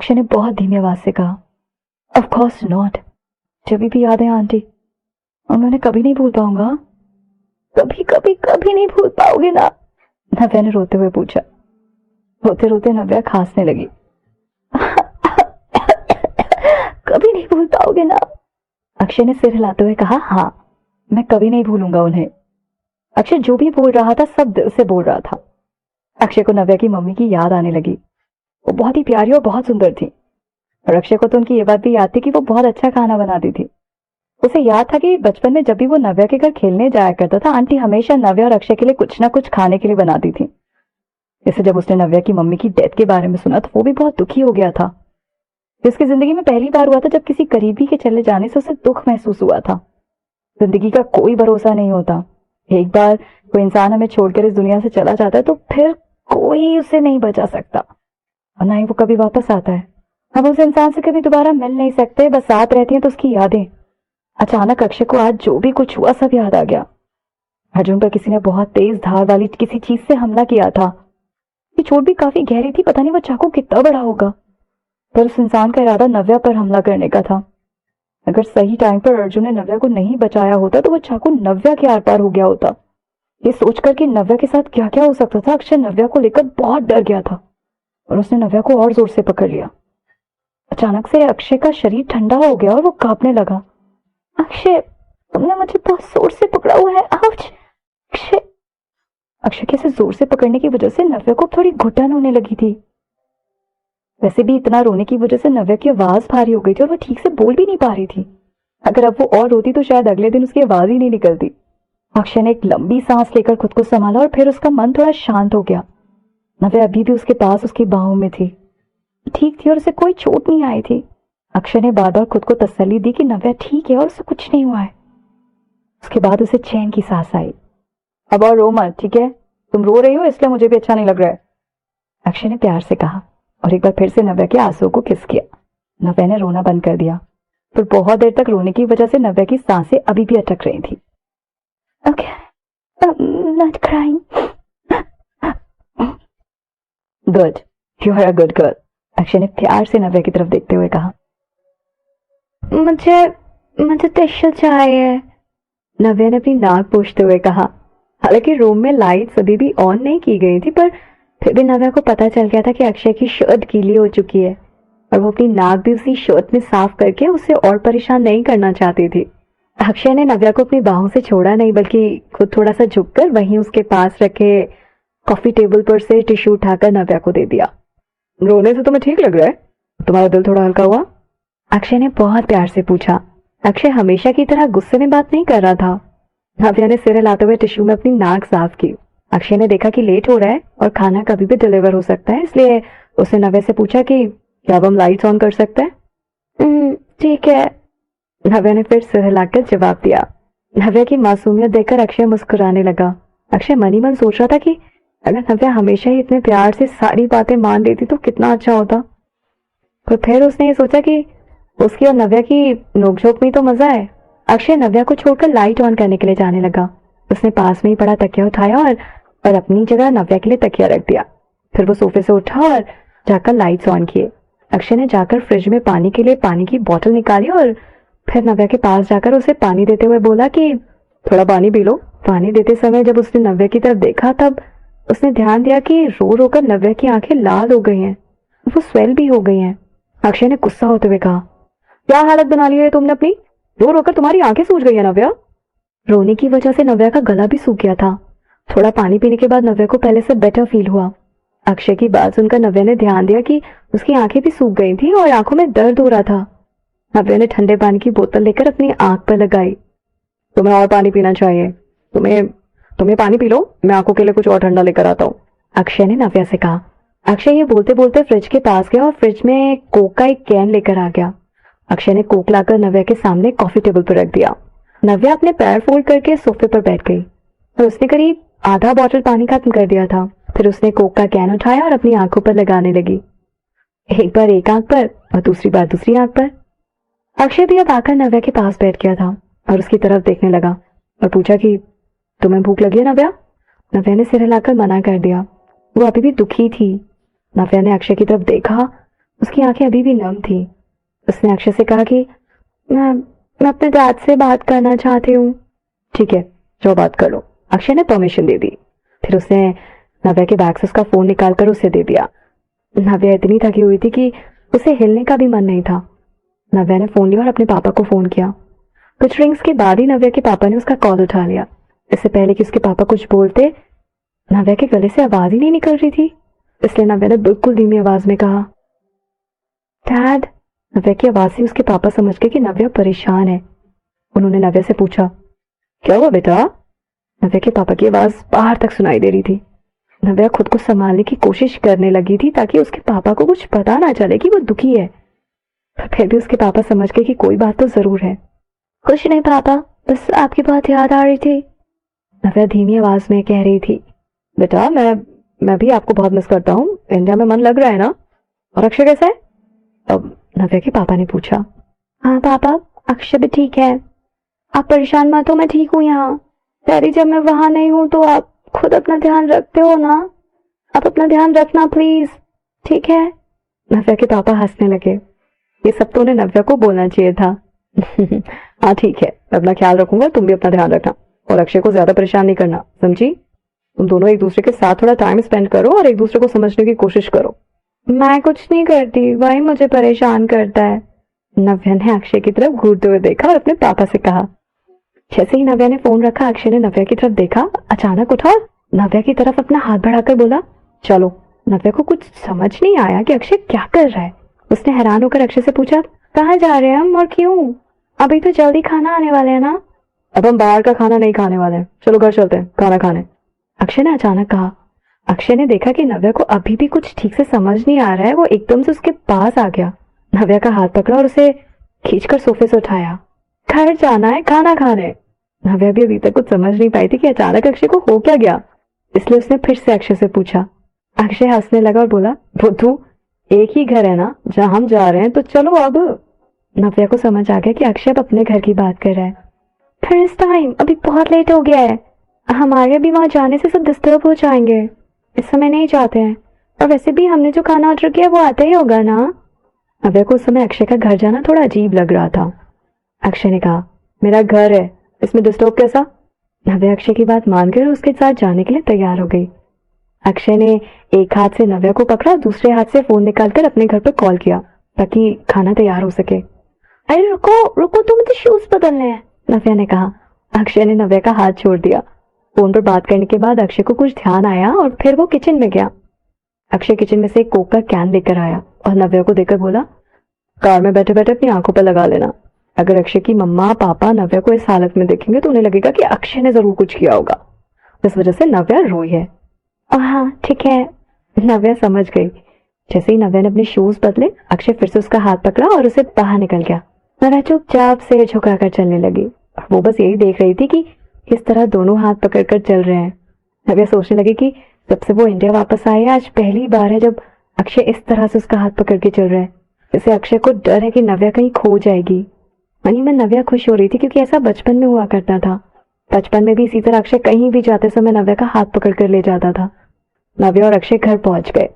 अक्षय ने बहुत धीमी आवाज से कहा, ऑफ कोर्स नॉट। जब भी याद है आंटी, और मैं उन्हें कभी नहीं भूल पाऊंगा। कभी कभी कभी नहीं भूल पाओगे ना? नव्या ने रोते हुए पूछा। रोते रोते नव्या खांसने लगी। कभी नहीं भूल पाओगे ना? अक्षय ने सिर हिलाते हुए कहा, हाँ मैं कभी नहीं भूलूंगा उन्हें। अक्षय जो भी बोल रहा था सब दिल से बोल रहा था। अक्षय को नव्या की मम्मी की याद आने लगी। वो बहुत ही प्यारी और बहुत सुंदर थी। और अक्षय को तो उनकी ये बात भी याद थी कि वो बहुत अच्छा खाना बनाती थी। उसे याद था कि बचपन में जब भी वो नव्या के घर खेलने जाया करता था, आंटी हमेशा नव्या और अक्षय के लिए कुछ ना कुछ खाने के लिए बनाती थी। जैसे जब उसने नव्या की मम्मी की डेथ के बारे में सुना तो वो भी बहुत दुखी हो गया था। उसकी जिंदगी में पहली बार हुआ था जब किसी करीबी के चले जाने से उसे दुख महसूस हुआ था। जिंदगी का कोई भरोसा नहीं होता। एक बार कोई इंसान हमें छोड़कर इस दुनिया से चला जाता है तो फिर कोई उसे नहीं बचा सकता, और ना ही वो कभी वापस आता है। हम उस इंसान से कभी दोबारा मिल नहीं सकते, बस साथ रहती हैं तो उसकी यादें। अचानक अक्षय को आज जो भी कुछ हुआ सब याद आ गया। अर्जुन पर किसी ने बहुत तेज धार वाली किसी चीज से हमला किया था। ये चोट भी काफी गहरी थी, पता नहीं वो चाकू कितना बड़ा होगा। पर उस इंसान का इरादा नव्या पर हमला करने का था। अगर सही टाइम पर अर्जुन ने नव्या को नहीं बचाया होता तो वो चाकू नव्या के आर पार हो गया होता। ये सोचकर कि नव्या के साथ क्या क्या हो सकता था, अक्षय नव्या को लेकर बहुत डर गया था और उसने नव्या को और जोर से पकड़ लिया। अचानक से अक्षय का शरीर ठंडा हो गया और वो कांपने लगा। अक्षय, तुमने मुझे बहुत जोर से पकड़ा हुआ है। आउच! अक्षय! अक्षय के जोर से पकड़ने की वजह से नव्या को थोड़ी घुटन होने लगी थी। वैसे भी इतना रोने की वजह से नव्या की आवाज भारी हो गई थी और वो ठीक से बोल भी नहीं पा रही थी। अगर अब वो और रोती तो शायद अगले दिन उसकी आवाज ही नहीं निकलती। अक्षय ने एक लंबी सांस लेकर खुद को संभाला और फिर उसका मन थोड़ा शांत हो गया। नव्या अभी भी उसके पास उसकी बाहों में थी, ठीक थी और उसे कोई चोट नहीं आई थी। अक्षय ने बार बार खुद को तसल्ली दी कि नव्या ठीक है और उसे कुछ नहीं हुआ है। उसके बाद उसे चैन की सांस आई। अब और रो मत, ठीक है? तुम रो रही हो इसलिए मुझे भी अच्छा नहीं लग रहा है, अक्षय ने प्यार से कहा और एक बार फिर से नव्या के आंसुओं को किस किया। नव्या ने रोना बंद कर दिया, पर बहुत देर तक रोने की वजह से नव्या की सांसें अभी भी अटक रही थी। Okay, I'm not crying. Good, you are a good girl. Akshay ने प्यार से नव्या की तरफ देखते हुए कहा। मुझे मुझे टिश्यू चाहिए, नव्या ने अपनी नाक पोंछते हुए कहा। हालांकि रूम में लाइट्स अभी भी ऑन नहीं की गई थी, पर फिर भी नव्या को पता चल गया था कि अक्षय की शर्ट गीली हो चुकी है और वो अपनी नाक भी उसी शर्ट में साफ करके उसे और परेशान नहीं करना चाहती थी। अक्षय ने नव्या को अपनी बाहों से छोड़ा नहीं, बल्कि खुद थोड़ा सा झुककर वहीं उसके पास रखे कॉफी टेबल पर से टिश्यू उठाकर नव्या को दे दिया। रोने से तुम्हें ठीक लग रहा है? तुम्हारा दिल थोड़ा हल्का हुआ? अक्षय ने बहुत प्यार से पूछा। अक्षय हमेशा की तरह गुस्से में बात नहीं कर रहा था। नव्या ने सिर हिलाते हुए टिश्यू में अपनी नाक साफ की। अक्षय ने देखा कि लेट हो रहा है और खाना कभी भी डिलीवर हो सकता है, इसलिए उसने नव्या से पूछा कि क्या अब हम लाइट्स ऑन कर सकते हैं? ठीक है, नव्या ने फिर सिर हिलाकर जवाब दिया। नव्या की मासूमियत देखकर अक्षय मुस्कुराने लगा। अक्षय मन ही मन सोच रहा था कि अगर नव्या हमेशा ही इतने प्यार से सारी बातें मान लेती तो कितना अच्छा होता। पर फिर उसने ये सोचा कि उसकी और नव्या की नोकझोंक में तो मजा है। अक्षय नव्या को छोड़कर लाइट ऑन करने के लिए जाने लगा। उसने पास में ही पड़ा तकिया उठाया और अपनी जगह नव्या के लिए तकिया रख दिया। फिर वो सोफे से उठा और जाकर लाइट्स ऑन किए। अक्षय ने जाकर फ्रिज में पानी के लिए पानी की बोतल निकाली और फिर नव्या के पास जाकर उसे पानी देते हुए बोला कि थोड़ा पानी पी लो। पानी देते समय जब उसने नव्या की तरफ देखा तब उसने ध्यान दिया कि रो रो कर नव्या की आंखें लाल हो गई हैं, वो स्वेल भी हो गई हैं। अक्षय ने गुस्सा होते हुए कहा, क्या हालत बना ली है तुमने अपनी? रो रोकर तुम्हारी आंखें सूज गई है नव्या। रोने की वजह से नव्या का गला भी सूख गया था। थोड़ा पानी पीने के बाद नव्या को पहले से बेटर फील हुआ। अक्षय की बात सुनकर नव्या ने ध्यान दिया कि उसकी आंखें भी सूख गई थी और आंखों में दर्द हो रहा था। नव्या ने ठंडे पानी की बोतल लेकर अपनी आंख पर लगाई। तुम्हें और पानी पीना चाहिए, तुम्हें पानी पी लो, मैं आंखों के लिए कुछ और ठंडा लेकर आता हूँ, अक्षय ने नव्या से कहा। अक्षय ये बोलते बोलते फ्रिज के पास गया और फ्रिज में कोक का एक कैन लेकर आ गया। अक्षय ने कोक लाकर नव्या के सामने कॉफी टेबल पर रख दिया। नव्या अपने पैर फोल्ड करके सोफे पर बैठ गई और उसने करीब आधा बॉटल पानी खत्म कर दिया था। फिर उसने कोक का कैन उठाया और अपनी आंखों पर लगाने लगी, एक बार एक आंख पर और दूसरी बार दूसरी आंख पर। अक्षय भी अब आकर नव्या के पास बैठ गया था और उसकी तरफ देखने लगा और पूछा कि तुम्हें भूख लगी है नव्या? नव्या ने सिर हिलाकर मना कर दिया। वो अभी भी दुखी थी। नव्या ने अक्षय की तरफ देखा उसकी आंखें अभी भी नम थी। उसने अक्षय से कहा कि मैं अपने डैड से बात करना चाहती हूँ। ठीक है, जो बात कर लो। अक्षय ने परमिशन दे दी। फिर उसने नव्या के बैग से उसका फोन निकालकर उसे दे दिया। नव्या इतनी थकी हुई थी कि उसे हिलने का भी मन नहीं था। नव्या ने फोन लिया और अपने पापा को फोन किया। कुछ रिंग्स के बाद ही नव्या के पापा ने उसका कॉल उठा लिया। इससे पहले कि उसके पापा कुछ बोलते, नव्या के गले से आवाज ही नहीं निकल रही थी। इसलिए नव्या ने बिल्कुल धीमी आवाज में कहा, डैड। नव्या की आवाज से उसके पापा समझ गए कि नव्या परेशान है। उन्होंने नव्या से पूछा, क्या हुआ बेटा? नव्या के पापा की आवाज बाहर तक सुनाई दे रही थी। नव्या खुद को संभालने की कोशिश करने लगी थी ताकि उसके पापा को कुछ पता ना चले कि वो दुखी है, पर फिर भी उसके पापा समझ गए कि कोई बात तो जरूर है। कुछ नहीं पापा, बस आपकी बहुत याद आ रही थी, नव्या धीमी आवाज में कह रही थी। बेटा, मैं भी आपको बहुत मिस करता हूँ। इंडिया में मन लग रहा है ना? और अक्षय कैसा है? अब नव्या के पापा ने पूछा। हाँ पापा, अक्षय भी ठीक है। आप परेशान मत हो, मैं ठीक हूँ यहाँ। डैडी, जब मैं वहां नहीं हूँ तो आप खुद अपना ध्यान रखते हो ना? आप अपना ध्यान रखना प्लीज, ठीक है? नव्या के पापा हंसने लगे। ये सब तो उन्हें नव्या को बोलना चाहिए था। हाँ ठीक है, मैं अपना ख्याल रखूंगा, तुम भी अपना ध्यान रखना और अक्षय को ज्यादा परेशान नहीं करना, समझी? तुम दोनों एक दूसरे के साथ थोड़ा टाइम स्पेंड करो और एक दूसरे को समझने की कोशिश करो। मैं कुछ नहीं करती, वही मुझे परेशान करता है। नव्या ने अक्षय की तरफ घूरते हुए देखा और अपने पापा से कहा। जैसे ही नव्या ने फोन रखा, अक्षय ने नव्या की तरफ देखा, अचानक उठा और नव्या की तरफ अपना हाथ बढ़ाकर बोला, चलो। नव्या को कुछ समझ नहीं आया कि अक्षय क्या कर रहा है। उसने हैरान होकर अक्षय से पूछा, कहाँ जा रहे हैं हम और क्यों? अभी तो जल्दी खाना आने वाले हैं ना? अब हम बाहर का खाना नहीं खाने वाले हैं, चलो घर चलते हैं खाना खाने, अक्षय ने अचानक कहा। अक्षय ने देखा कि नव्या को अभी भी कुछ ठीक से समझ नहीं आ रहा है। वो एकदम से उसके पास आ गया, नव्या का हाथ पकड़ा और उसे खींचकर सोफे से उठाया। घर जाना है खाना खाने। नव्या भी अभी तक कुछ समझ नहीं पाई थी कि अचानक अक्षय को हो क्या गया, इसलिए उसने फिर से अक्षय से पूछा। अक्षय हंसने लगा और बोला, बुद्धू, एक ही घर है ना जहाँ हम जा रहे हैं, तो चलो अब। नव्या को समझ आ गया कि अक्षय अब अपने घर की बात कर रहा है। फिर इस टाइम अभी बहुत लेट हो गया है, हमारे भी वहां जाने से सब डिस्टर्ब हो जाएंगे, इस समय नहीं जाते हैं। और वैसे भी हमने जो खाना ऑर्डर किया वो आता ही होगा ना? नव्या को उस समय अक्षय का घर जाना थोड़ा अजीब लग रहा था। अक्षय ने कहा, मेरा घर है, इसमें डिस्टर्ब कैसा? नव्या अक्षय की बात मानकर उसके साथ जाने के लिए तैयार हो गई। अक्षय ने एक हाथ से नव्या को पकड़ा, दूसरे हाथ से फोन निकालकर अपने घर पर कॉल किया ताकि खाना तैयार हो सके। अरे रुको रुको, तो मुझे शूज बदलने हैं, नव्या ने कहा। अक्षय ने नव्या का हाथ छोड़ दिया। फोन पर बात करने के बाद अक्षय को कुछ ध्यान आया और फिर वो किचन में गया। अक्षय किचन में से एक कोक का कैन लेकर आया और नव्या को देकर बोला, कार में बैठे बैठे अपनी आंखों पर लगा लेना। अगर अक्षय की मम्मा पापा नव्या को इस हालत में देखेंगे तो उन्हें लगेगा कि अक्षय ने जरूर कुछ किया होगा, इस वजह से नव्या रोई है। हाँ ठीक है, नव्या समझ गई। जैसे ही नव्या ने अपने शूज बदले, अक्षय फिर से उसका हाथ पकड़ा और उसे बाहर निकल गया। नव्या चुपचाप सिर झुकाकर चलने लगी। वो बस यही देख रही थी कि किस तरह दोनों हाथ पकड़कर चल रहे हैं। नव्या सोचने लगी कि जब से वो इंडिया वापस आई, आज पहली बार है जब अक्षय इस तरह से उसका हाथ पकड़ के चल रहा है। इससे अक्षय को डर है कि नव्या कहीं खो जाएगी। मनी में नव्या खुश हो रही थी क्योंकि ऐसा बचपन में हुआ करता था। बचपन में भी इसी तरह अक्षय कहीं भी जाते समय नव्या का हाथ पकड़ कर ले जाता था। नव्या और अक्षय घर पहुंच गए।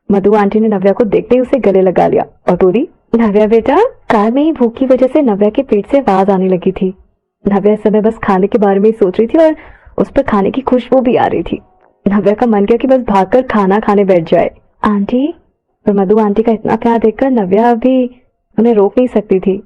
मधु आंटी ने नव्या को देखते ही उसे गले लगा लिया और बोली, नव्या बेटा। कार में ही भूख की वजह से नव्या के पेट से आवाज आने लगी थी। नव्या इस समय बस खाने के बारे में ही सोच रही थी और उस पर खाने की खुशबू भी आ रही थी। नव्या का मन किया कि बस भागकर खाना खाने बैठ जाए। आंटी, और मधु आंटी का इतना प्यार देखकर नव्या अभी उन्हें रोक नहीं सकती थी।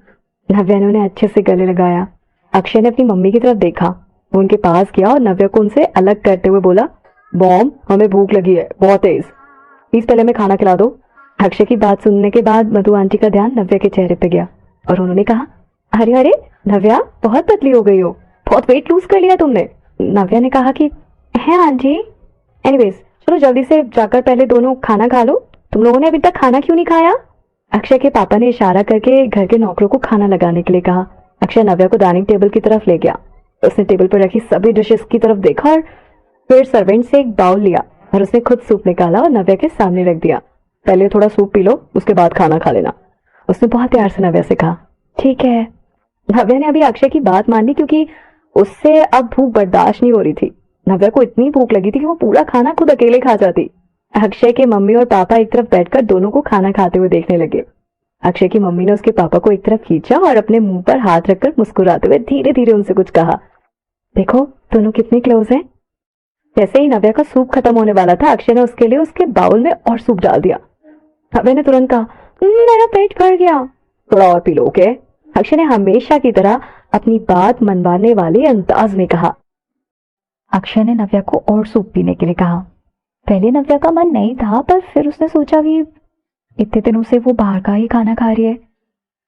नव्या ने उन्हें अच्छे से गले लगाया। अक्षय ने अपनी मम्मी की तरफ देखा, वो उनके पास गया और नव्या को उनसे अलग करते हुए बोला, बॉम, हमें भूख लगी है बहुत तेज, प्लीज पहले हमें खाना खिला दो। अक्षय की बात सुनने के बाद मधु आंटी का ध्यान नव्या के चेहरे पे गया और उन्होंने कहा, अरे अरे नव्या, बहुत पतली हो गई हो, बहुत वेट लूज कर लिया तुमने। नव्या ने कहा कि है आंटी। एनीवेज, चलो जल्दी से जाकर पहले दोनों खाना खा लो, तुम लोगों ने अभी तक खाना क्यों नहीं खाया? अक्षय के पापा ने इशारा करके घर के नौकरों को खाना लगाने के लिए कहा। अक्षय नव्या को डाइनिंग टेबल की तरफ ले गया। उसने टेबल पर रखी सभी डिशेस की तरफ देखा और फिर सर्वेंट से एक बाउल लिया और उसने खुद सूप निकाला और नव्या के सामने रख दिया। पहले थोड़ा सूप पी लो, उसके बाद खाना खा लेना, उसने बहुत प्यार से नव्या से कहा। ठीक है। नव्या ने अभी अक्षय की बात मान ली क्योंकि उससे अब भूख बर्दाश्त नहीं हो रही थी। नव्या को इतनी भूख लगी थी कि वो पूरा खाना खुद अकेले खा जाती। अक्षय के मम्मी और पापा एक तरफ बैठकर दोनों को खाना खाते हुए देखने लगे। अक्षय की मम्मी ने उसके पापा को एक तरफ खींचा और अपने मुंह पर हाथ रखकर मुस्कुराते हुए धीरे धीरे उनसे कुछ कहा। देखो दोनों कितने क्लोज हैं। जैसे ही नव्या का सूप खत्म होने वाला था, अक्षय ने उसके लिए उसके बाउल में और सूप डाल दिया। नव्या ने तुरंत कहा, मेरा पेट भर गया, थोड़ा और पी लो ओके। अक्षय ने हमेशा की तरह अपनी बात मनवाने वाले अंदाज में कहा। अक्षय ने नव्या को और सूप पीने के लिए कहा। पहले नव्या का मन नहीं था, पर फिर उसने सोचा कि इतने दिनों से वो बाहर का ही खाना खा रही है,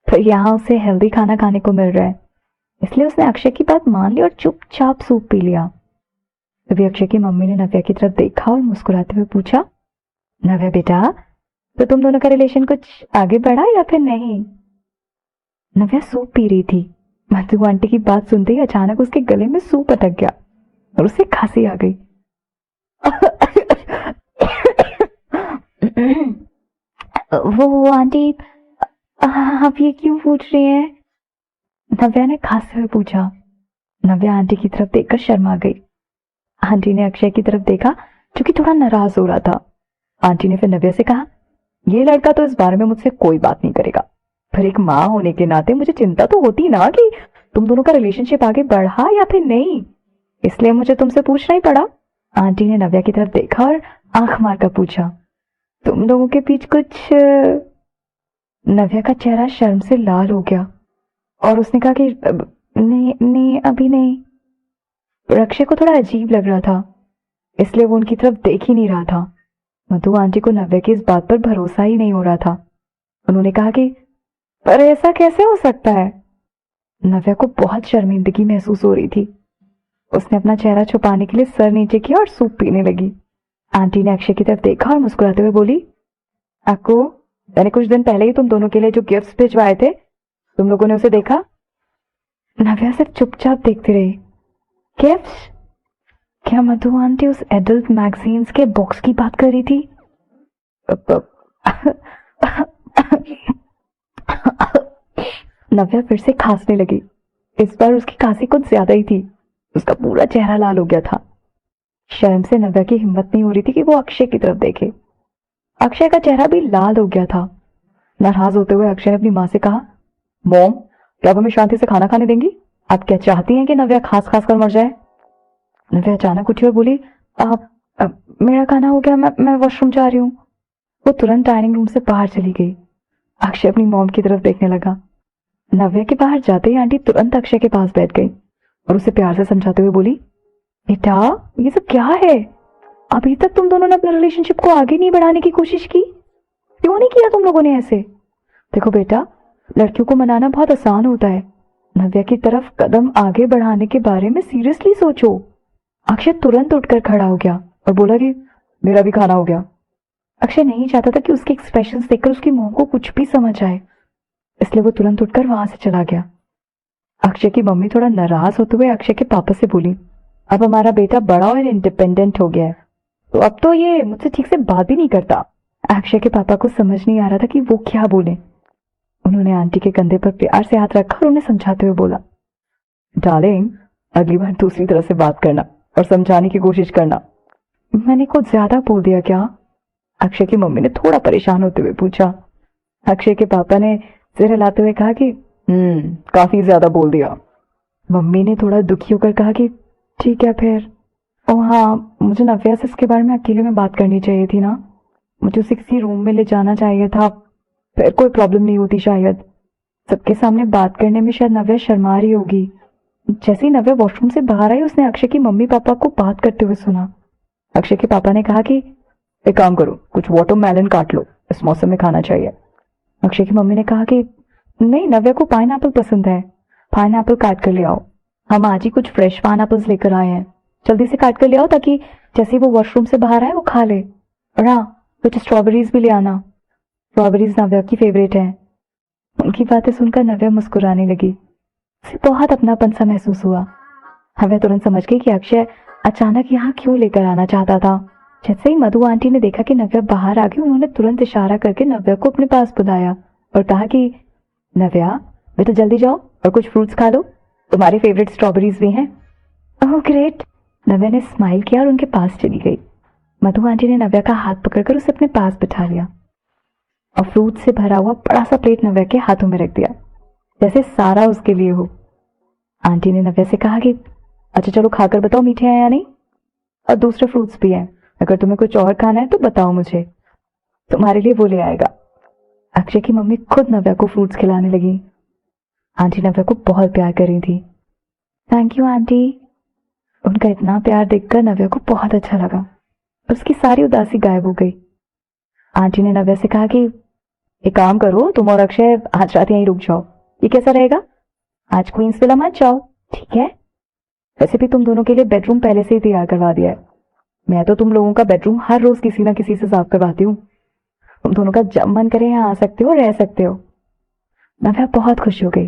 फिर यहाँ उसे हेल्दी खाना खाने को मिल रहा है, इसलिए उसने अक्षय की बात मान ली और चुपचाप सूप पी लिया। तभी अक्षय की मम्मी ने नव्या की तरफ देखा और मुस्कुराते हुए पूछा, नव्या बेटा, तो तुम दोनों का रिलेशन कुछ आगे बढ़ा या फिर नहीं? नव्या सूप पी रही थी। मधु आंटी की बात सुनते ही अचानक उसके गले में सूप अटक गया और उसे खांसी आ गई। वो आंटी, आप ये क्यों पूछ रही हैं? नव्या ने खांसते हुए पूछा। नव्या आंटी की तरफ देखकर शर्मा गई। आंटी ने अक्षय की तरफ देखा जो कि थोड़ा नाराज हो रहा था। आंटी ने फिर नव्या से कहा, ये लड़का तो इस बारे में मुझसे कोई बात नहीं करेगा, फिर एक माँ होने के नाते मुझे चिंता तो होती ना कि तुम दोनों का रिलेशनशिप आगे बढ़ा या फिर नहीं, इसलिए मुझे तुमसे पूछना ही पड़ा। आंटी ने नव्या की तरफ देखा और आंख मारकर पूछा, तुम लोगों के बीच कुछ? नव्या का चेहरा शर्म से लाल हो गया और उसने कहा कि नहीं नहीं अभी नहीं। पर अक्षय को थोड़ा अजीब लग रहा था, इसलिए वो उनकी तरफ देख ही नहीं रहा था। मधु आंटी को नव्या की इस बात पर भरोसा ही नहीं हो रहा था। उन्होंने कहा कि पर ऐसा कैसे हो सकता है? नव्या को बहुत शर्मिंदगी महसूस हो रही थी। उसने अपना चेहरा छुपाने के लिए सर नीचे किया और सूप पीने लगी। आंटी ने अक्षय की तरफ देखा और मुस्कुराते हुए बोली, अक्कू, मैंने कुछ दिन पहले ही तुम दोनों के लिए जो गिफ्ट्स भिजवाए थे, तुम लोगों ने उसे देखा? नव्या सिर्फ चुपचाप देखती रही। गिफ्ट्स? क्या मधु आंटी उस एडल्ट मैगजीन्स के बॉक्स की बात कर रही थी? नव्या फिर से खांसने लगी। इस बार उसकी खांसी कुछ ज्यादा ही थी। उसका पूरा चेहरा लाल हो गया था। शर्म से नव्या की हिम्मत नहीं हो रही थी कि वो अक्षय की तरफ देखे। अक्षय का चेहरा भी लाल हो गया था। नाराज होते हुए अक्षय ने अपनी माँ से कहा, मॉम, क्या आप हमें शांति से खाना खाने देंगी? आप क्या चाहती हैं कि नव्या खास खास कर मर जाए? नव्या अचानक उठी और बोली, मेरा खाना हो गया, मैं वॉशरूम जा रही हूँ। वो तुरंत डाइनिंग रूम से बाहर चली गई। अक्षय अपनी मॉम की तरफ देखने लगा। नव्या के बाहर जाते ही आंटी तुरंत अक्षय के पास बैठ गई और उसे प्यार से समझाते हुए बोली, बेटा, ये सब क्या है? अभी तक तुम दोनों ने अपने रिलेशनशिप को आगे नहीं बढ़ाने की कोशिश की, क्यों नहीं किया तुम लोगों ने ऐसे? देखो बेटा, लड़कियों को मनाना बहुत आसान होता है। नव्या की तरफ कदम आगे बढ़ाने के बारे में सीरियसली सोचो। अक्षय तुरंत उठकर खड़ा हो गया और बोला कि मेरा भी खाना हो गया। अक्षय नहीं चाहता था कि उसके एक्सप्रेशंस देखकर उसकी मॉम को कुछ भी समझ आए, इसलिए वो तुरंत उठकर वहां से चला गया। अक्षय की मम्मी थोड़ा नाराज होते हुए अक्षय के पापा से बोली, अब हमारा बेटा बड़ा और इंडिपेंडेंट हो गया है, तो अब तो ये मुझसे ठीक से बात भी नहीं करता। अक्षय के पापा को समझ नहीं आ रहा था कि वो क्या बोले। उन्होंने आंटी के कंधे पर प्यार से हाथ रखा और उन्हें समझाते हुए बोला, डार्लिंग, अगली बार दूसरी तरह से बात करना और समझाने की कोशिश करना। मैंने कुछ ज्यादा बोल दिया क्या? अक्षय की मम्मी ने थोड़ा परेशान होते हुए पूछा। अक्षय के पापा ने सिर हिलाते हुए कहा कि काफी ज्यादा बोल दिया। मम्मी ने थोड़ा दुखी होकर कहा कि ठीक है फिर। ओह हाँ, मुझे नव्या से इसके बारे में अकेले में बात करनी चाहिए थी ना। मुझे उसे किसी रूम में ले जाना चाहिए था, फिर कोई प्रॉब्लम नहीं होती शायद। सबके सामने बात करने में शायद नव्या शर्मा रही होगी। जैसे ही नव्या वॉशरूम से बाहर आई, उसने अक्षय की मम्मी पापा को बात करते हुए सुना। अक्षय के पापा ने कहा कि एक काम करो, कुछ वाटरमेलन काट लो, इस मौसम में खाना चाहिए। अक्षय की मम्मी ने कहा कि नहीं, नव्या को पाइनएप्पल पसंद है, पाइनएप्पल काट कर ले आओ। हम आज ही कुछ फ्रेश पाइनएप्पल्स लेकर आए हैं, जल्दी से काट कर ले आओ ताकि जैसे वो वॉशरूम से बाहर आए वो खा ले। और हाँ, कुछ स्ट्रॉबेरीज भी ले आना, स्ट्रॉबेरीज नव्या की फेवरेट है। उनकी बातें सुनकर नव्या मुस्कुराने लगी। उसे बहुत अपनापन सा महसूस हुआ। नव्या तुरंत समझ गई कि अक्षय अचानक यहाँ क्यों लेकर आना चाहता था। जैसे ही मधु आंटी ने देखा कि नव्या बाहर आ गई, उन्होंने तुरंत इशारा करके नव्या को अपने पास बुलाया और कहा कि नव्या, बेटा जल्दी जाओ और कुछ फ्रूट्स खा लो, तुम्हारे फेवरेट स्ट्रॉबेरीज भी हैं। Oh great. नव्या ने स्माइल किया और उनके पास चली गई। मधु आंटी ने नव्या का हाथ पकड़कर उसे अपने पास बिठा लिया और फ्रूट से भरा हुआ बड़ा सा प्लेट नव्या के हाथों में रख दिया, जैसे सारा उसके लिए हो। आंटी ने नव्या से कहा कि अच्छा चलो खाकर बताओ मीठे हैं या नहीं, और दूसरे फ्रूट्स भी हैं, अगर तुम्हें कुछ और खाना है तो बताओ मुझे, तुम्हारे लिए वो ले आएगा। अक्षय की मम्मी खुद नव्या को फ्रूट्स खिलाने लगी। आंटी नव्या को बहुत प्यार कर रही थी। Thank you aunty. उनका इतना प्यार देखकर नव्या को बहुत अच्छा लगा, उसकी सारी उदासी गायब हो गई। आंटी ने नव्या से कहा कि एक काम करो, तुम और अक्षय आज रात यहीं रुक जाओ, ये कैसा रहेगा? आज क्वींस विला मत जाओ, ठीक है? वैसे भी तुम दोनों के लिए बेडरूम पहले से ही तैयार करवा दिया है। मैं तो तुम लोगों का बेडरूम हर रोज किसी ना किसी से साफ करवाती हूँ। तुम दोनों का जब मन करे यहाँ आ सकते हो, रह सकते हो। नव्या बहुत खुश हो गई।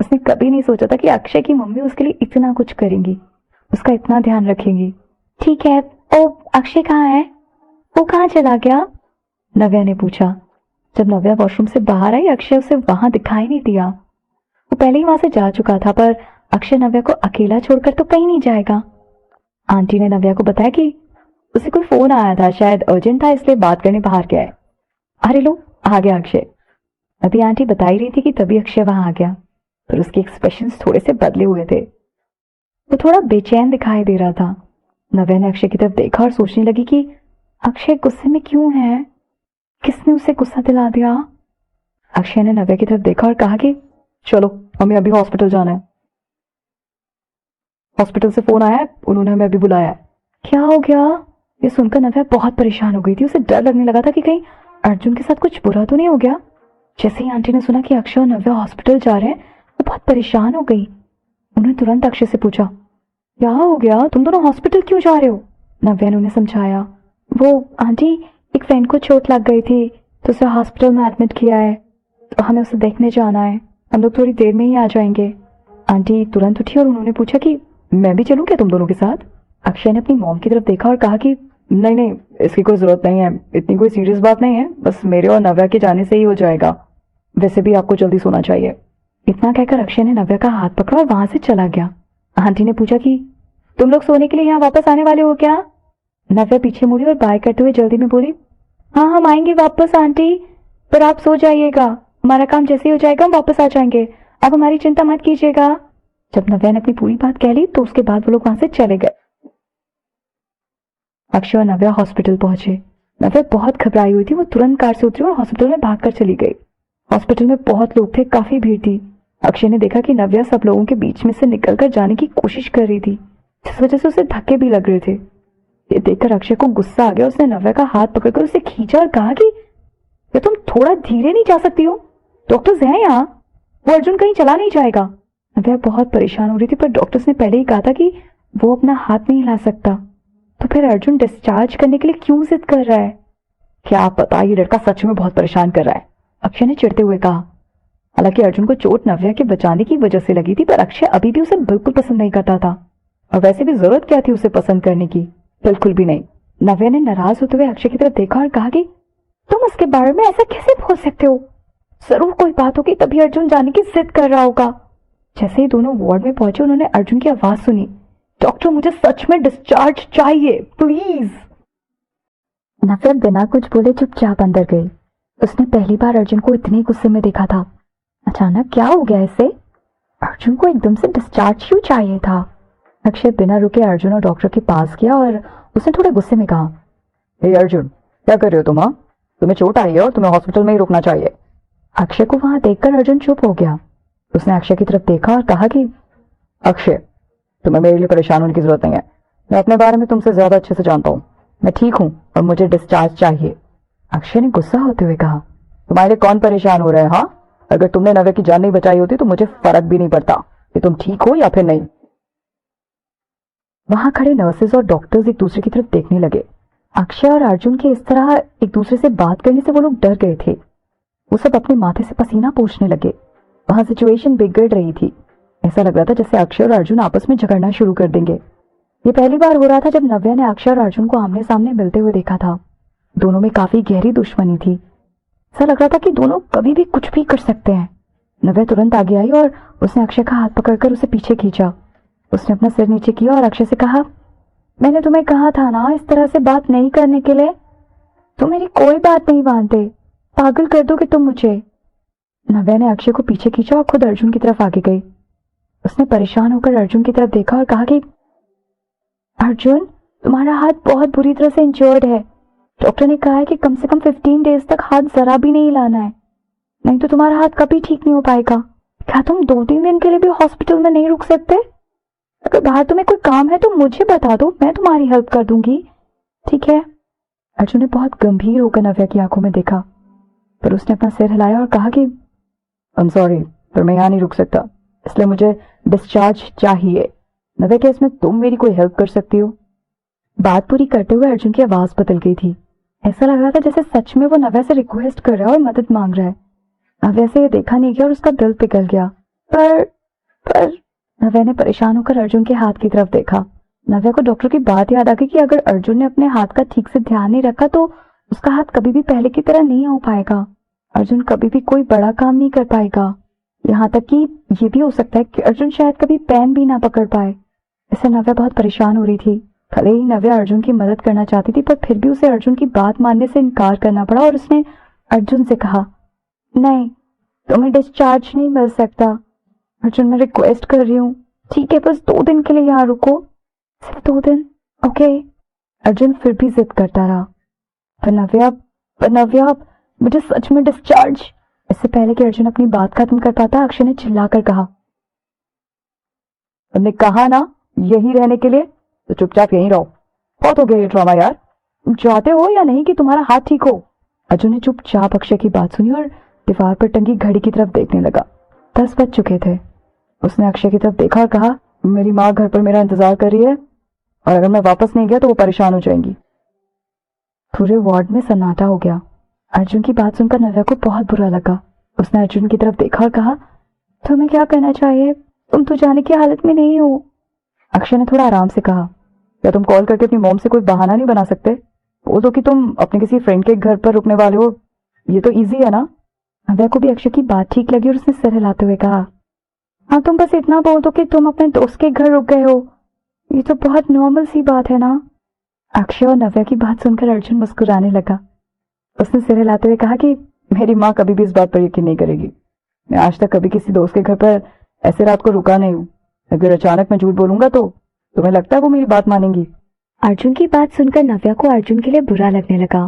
उसने कभी नहीं सोचा था कि अक्षय की मम्मी उसके लिए इतना कुछ करेंगी, उसका इतना ध्यान रखेंगी। ठीक है, ओ अक्षय कहाँ है? वो कहाँ चला गया? नव्या ने पूछा। जब नव्या वॉशरूम से बाहर आई, अक्षय उसे वहां दिखाई नहीं दिया। वो पहले ही वहां से जा चुका था, पर अक्षय नव्या को अकेला छोड़कर तो कहीं नहीं जाएगा। आंटी ने नव्या को बताया कि उसे कोई फोन आया था, शायद अर्जेंट था, इसलिए बात करने बाहर गया है। अरे लो, आ गया अक्षय। अभी आंटी बता ही रही थी कि तभी अक्षय वहां आ गया, पर उसके एक्सप्रेशंस थोड़े से बदले हुए थे। वो थोड़ा बेचैन दिखाई दे रहा था। नव्या ने अक्षय की तरफ देखा और सोचने लगी कि अक्षय गुस्से में क्यों है, किसने उसे गुस्सा दिला दिया। अक्षय ने नव्या की तरफ देखा और कहा कि चलो हमें अभी हॉस्पिटल जाना है। हॉस्पिटल से फोन आया है, उन्होंने हमें अभी बुलाया है। क्या हो गया? ये सुनकर नव्या बहुत परेशान हो गई थी। उसे डर लगने लगा था कि कहीं अर्जुन के साथ कुछ बुरा तो नहीं हो गया। जैसे ही आंटी ने सुना कि अक्षय और नव्या हॉस्पिटल जा रहे हैं, वो बहुत परेशान हो गई। उन्होंने तुरंत अक्षय से पूछा, क्या हो गया, तुम दोनों हॉस्पिटल क्यों जा रहे हो? नव्या ने उन्हें समझाया, वो आंटी एक फ्रेंड को चोट लग गई थी तो उसे हॉस्पिटल में एडमिट किया है, तो हमें उसे देखने जाना है, हम लोग थोड़ी देर में ही आ जाएंगे। आंटी तुरंत उठी और उन्होंने पूछा कि मैं भी चलूं क्या तुम दोनों के साथ? अक्षय ने अपनी मॉम की तरफ देखा और कहा कि नहीं नहीं, इसकी कोई जरूरत नहीं है, इतनी कोई सीरियस बात नहीं है, बस मेरे और नव्या के जाने से ही हो जाएगा, वैसे भी आपको जल्दी सोना चाहिए। इतना कहकर अक्षय ने नव्या का हाथ पकड़ा और वहां से चला गया। आंटी ने पूछा कि तुम लोग सोने के लिए यहाँ वापस आने वाले हो क्या? नव्या पीछे मुड़ी और बाय करते हुए जल्दी में बोली, हाँ हम आएंगे वापस आंटी, पर आप सो जाइएगा, हमारा काम जैसे ही हो जाएगा हम वापस आ जाएंगे, आप हमारी चिंता मत कीजिएगा। जब नव्या ने अपनी पूरी बात कह ली तो उसके बाद वो लोग वहां से चले गए। अक्षय और नव्या हॉस्पिटल पहुंचे। नव्या बहुत घबराई हुई थी। वो तुरंत कार से उतरी और हॉस्पिटल में भागकर चली गई। हॉस्पिटल में बहुत लोग थे, काफी भीड़ थी। अक्षय ने देखा कि नव्या सब लोगों के बीच में से निकलकर जाने की कोशिश कर रही थी, जिस वजह से उसे धक्के भी लग रहे थे। ये देखकर अक्षय को गुस्सा आ गया। उसने नव्या का हाथ पकड़कर उसे खींचा और कहा कि ये तुम थोड़ा धीरे नहीं जा सकती हो? डॉक्टर्स हैं यहाँ, वो अर्जुन कहीं चला नहीं जाएगा। नव्या बहुत परेशान हो रही थी, पर डॉक्टर्स ने पहले ही कहा था कि वो अपना हाथ नहीं हिला सकता, तो फिर अर्जुन डिस्चार्ज करने के लिए क्यों जिद कर रहा है? क्या पता, ये लड़का सच में बहुत परेशान कर रहा है, अक्षय ने चिढ़ते हुए कहा। हालांकि अर्जुन को चोट नव्या के बचाने की वजह से लगी थी, पर अक्षय अभी भी उसे बिल्कुल पसंद नहीं करता था, और वैसे भी जरूरत क्या थी उसे पसंद करने की, बिल्कुल भी नहीं। नव्या ने नाराज होते हुए अक्षय की तरफ देखा और कहा कि तुम उसके बारे में ऐसा कैसे बोल सकते हो? जरूर कोई बात होगी तभी अर्जुन जाने की जिद कर रहा होगा। जैसे ही दोनों वार्ड में पहुंचे, उन्होंने अर्जुन की आवाज सुनी, डॉक्टर मुझे सच में डिस्चार्ज चाहिए प्लीज। नव्या बिना कुछ बोले चुपचाप अंदर गई। उसने पहली बार अर्जुन को इतने गुस्से में देखा था। अचानक क्या हो गया इसे? अर्जुन को एकदम से डिस्चार्ज क्यों चाहिए था? अक्षय बिना रुके अर्जुन और डॉक्टर के पास गया और उसने थोड़े गुस्से में कहा, हे अर्जुन, क्या कर रहे हो तुम? हाँ, तुम्हें चोट आई है और तुम्हें हॉस्पिटल में ही रुकना चाहिए। अक्षय को वहां देखकर अर्जुन चुप हो गया। उसने अक्षय की तरफ देखा और कहा कि अक्षय, तुम्हें मेरे लिए परेशान होने की जरूरत नहीं है, मैं अपने बारे में तुमसे ज्यादा अच्छे से जानता हूँ, मैं ठीक हूँ और मुझे डिस्चार्ज चाहिए। अक्षय ने गुस्सा होते हुए कहा, तुम्हारे लिए कौन परेशान हो रहा है? हाँ, अगर तुमने नव्या की जान नहीं बचाई होती तो मुझे फर्क भी नहीं पड़ता कि तुम ठीक हो या फिर नहीं। वहां खड़े नर्सेज और डॉक्टर्स एक दूसरे की तरफ देखने लगे। अक्षय और अर्जुन के इस तरह एक दूसरे से बात करने से वो लोग डर गए थे। वो सब अपने माथे से पसीना पोंछने लगे। वहां सिचुएशन बिगड़ रही थी। ऐसा लग रहा था जैसे अक्षय और अर्जुन आपस में झगड़ना शुरू कर देंगे। ये पहली बार हो रहा था जब नव्या ने अक्षय और अर्जुन को आमने सामने मिलते हुए देखा था। दोनों में काफी गहरी दुश्मनी थी। ऐसा लग रहा था कि दोनों कभी भी कुछ भी कर सकते हैं। नव्या तुरंत आगे आई और उसने अक्षय का हाथ पकड़कर उसे पीछे खींचा। उसने अपना सिर नीचे किया और अक्षय से कहा, मैंने तुम्हें कहा था ना इस तरह से बात नहीं करने के लिए। तुम मेरी कोई बात नहीं मानते, पागल कर दोगे तुम मुझे। नव्या ने अक्षय को पीछे खींचा और खुद अर्जुन की तरफ आगे गई। उसने परेशान होकर अर्जुन की तरफ देखा और कहा कि अर्जुन, तुम्हारा हाथ बहुत बुरी तरह से इंजर्ड है। डॉक्टर ने कहा है कि कम से कम 15 डेज तक हाथ जरा भी नहीं हिलाना है, नहीं तो तुम्हारा हाथ कभी ठीक नहीं हो पाएगा। क्या तुम 2-3 दिन के लिए भी हॉस्पिटल में नहीं रुक सकते? अगर बाहर तुम्हें कोई काम है तो मुझे बता दो, मैं तुम्हारी हेल्प कर दूंगी, ठीक है? अर्जुन ने बहुत गंभीर होकर नव्या की आंखों में देखा, पर उसने अपना सिर हिलाया और कहा कि आई एम सॉरी, पर मैं यहाँ नहीं रुक सकता, इसलिए मुझे डिस्चार्ज चाहिए। नव्या, क्या इसमें तुम मेरी कोई हेल्प कर सकती हो? बात पूरी करते हुए अर्जुन की आवाज बदल गई थी। ऐसा लग रहा था जैसे सच में वो नव्या से रिक्वेस्ट कर रहा है और मदद मांग रहा है। नव्या से ये देखा नहीं गया और उसका दिल पिघल गया। पर नव्या ने परेशान होकर अर्जुन के हाथ की तरफ देखा। नव्या को डॉक्टर की बात याद आ गई कि अगर अर्जुन ने अपने हाथ का ठीक से ध्यान नहीं रखा तो उसका हाथ कभी भी पहले की तरह नहीं हो पाएगा। अर्जुन कभी भी कोई बड़ा काम नहीं कर पाएगा। यहाँ तक कि ये भी हो सकता है कि अर्जुन शायद कभी पेन भी ना पकड़ पाए। इससे नव्या बहुत परेशान हो रही थी। भले ही नव्या अर्जुन की मदद करना चाहती थी, पर फिर भी उसे अर्जुन की बात मानने से इनकार करना पड़ा और उसने अर्जुन से कहा, नहीं, तुम्हें डिस्चार्ज नहीं मिल सकता। अर्जुन, मैं रिक्वेस्ट कर रही हूँ, ठीक है, बस 2 दिन के लिए यहाँ रुको, सिर्फ 2 दिन, ओके? अर्जुन फिर भी जिद करता रहा। पर नव्या, मुझे सच में डिस्चार्ज। इससे पहले कि अर्जुन अपनी बात खत्म कर पाता, अक्षय ने चिल्लाकर कहा, तुमने कहा ना यही रहने के लिए, तो चुपचाप यहीं रहो। बहुत हो गया ये ड्रामा यार, तुम चाहते हो या नहीं कि तुम्हारा हाथ ठीक हो? अर्जुन ने चुपचाप अक्षय की बात सुनी और दीवार पर टंगी घड़ी की तरफ देखने लगा। 10 बज चुके थे। उसने अक्षय की तरफ देखा और कहा, मेरी माँ घर पर मेरा इंतजार कर रही है और अगर मैं वापस नहीं गया तो वो परेशान हो जाएंगी। पूरे वार्ड में सन्नाटा हो गया। अर्जुन की बात सुनकर नव्या को बहुत बुरा लगा। उसने अर्जुन की तरफ देखा और कहा, तुम्हें क्या करना चाहिए? तुम तो जाने की हालत में नहीं हो। अक्षय ने थोड़ा आराम से कहा, क्या तुम कॉल करके अपनी मॉम से कोई बहाना नहीं बना सकते? बोल दो कि तुम अपने किसी फ्रेंड के घर पर रुकने वाले हो, ये तो इजी है ना? नव्या को भी अक्षय की बात ठीक लगी और उसने सिर हिलाते हुए कहा, हाँ, तुम बस इतना बोल दो कि तुम अपने दोस्त के घर रुक गए हो, ये तो बहुत नॉर्मल सी बात है ना? अक्षय और नव्या की बात सुनकर अर्जुन मुस्कुराने लगा। उसने सिर हिलाते हुए कहा कि मेरी माँ कभी भी इस बात पर यकीन नहीं करेगी। मैं आज तक कभी किसी दोस्त के घर पर ऐसे रात को रुका नहीं हूँ। अगर अचानक मैं झूठ बोलूंगा तो तुम्हें लगता है वो मेरी बात मानेंगी? अर्जुन की बात सुनकर नव्या को अर्जुन के लिए बुरा लगने लगा।